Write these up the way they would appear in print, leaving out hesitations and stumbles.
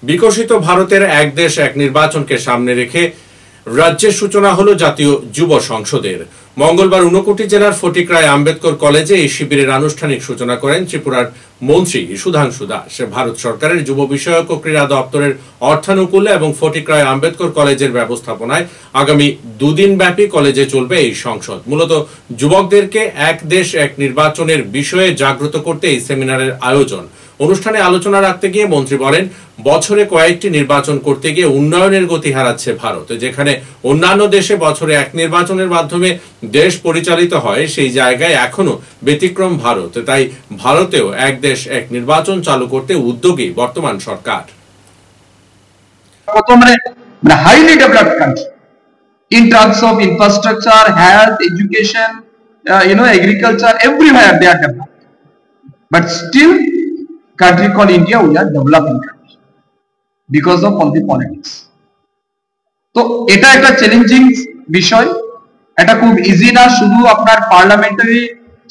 বিকশিত ভারতের এক দেশ এক নির্বাচনকে সামনে রেখে রাজ্যের সূচনা হলো জাতীয় যুব সংসদের। মঙ্গলবার ঊনকোটি জেলার ফটিকরায় আম্বেদকর কলেজে এই শিবিরের আনুষ্ঠানিক সূচনা করেন ত্রিপুরার মন্ত্রী সুধাংশু দাস। ভারত সরকারের যুব বিষয়ক ও ক্রীড়া দপ্তরের অর্থানুকূলে এবং ফটিকরায় আম্বেদকর কলেজের ব্যবস্থাপনায় আগামী দুদিন ব্যাপী কলেজে চলবে এই সংসদ। মূলত যুবকদেরকে এক দেশ এক নির্বাচনের বিষয়ে জাগ্রত করতে এই সেমিনারের আয়োজন। অনুষ্ঠানে আলোচনা রাখতে গিয়ে মন্ত্রী বলেন, বছরে কয়েকটি নির্বাচন করতে গিয়ে উন্নয়নের গতি হারাচ্ছে ভারত। যেখানে অন্যান্য দেশে বছরে এক নির্বাচনের মাধ্যমে দেশ পরিচালিত হয়, সেই জায়গায় এখনো ব্যতিক্রম ভারত। তাই ভারতেও এক দেশ এক নির্বাচন চালু করতে উদ্যোগী বর্তমান সরকার। highly developed country in terms of infrastructure, health, education, agriculture, everywhere they are developed. But still, country called India, we are developing country because of all the politics. তো এটা একটা চ্যালেঞ্জিং বিষয়, এটা খুব ইজি না। শুধু আপনার পার্লামেন্টারি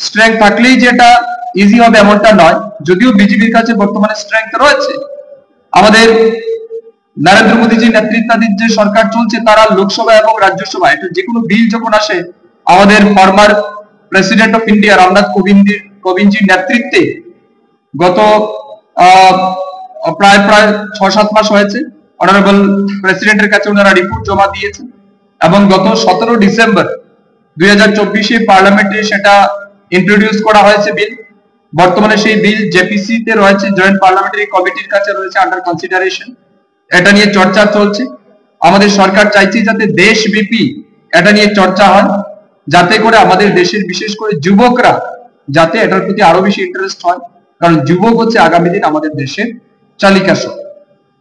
স্ট্রেংথ থাকলেই যেটা ইজি হবে এমনটা নয়, যদিও বিজেপির কাছে বর্তমানে স্ট্রেংথ রয়েছে। আমাদের নরেন্দ্র মোদীজির নেতৃত্বাধীন যে সরকার চলছে, তারা লোকসভা এবং রাজ্যসভা এটা যে কোনো বিল যখন আসে, আমাদের former president of India Ramnath কোবিন্দজির নেতৃত্বে গত প্রায় 6-7 মাস হয়েছে অনারেবল প্রেসিডেন্টের কাছে ওনারা রিপোর্ট জমা দিয়েছেন এবং গত 17 ডিসেম্বর 2024 পার্লামেন্টে সেটা ইন্ট্রোডিউস করা হয়েছে বিল। বর্তমানে সেই বিল জেপিসি তে রয়েছে, জয়েন্ট পার্লামেন্টারি কমিটির কাছে রয়েছে আন্ডার কনসিডারেশন। এটা নিয়ে চর্চা চলছে। আমাদের সরকার চাইছে যাতে দেশব্যাপী এটা নিয়ে চর্চা হয়, যাতে করে আমাদের দেশের বিশেষ করে যুবকরা যাতে এটার প্রতি আরো বেশি ইন্টারেস্ট হয়, কারণ যুবক হচ্ছে আগামী দিন আমাদের দেশের চালিকা শক্তি।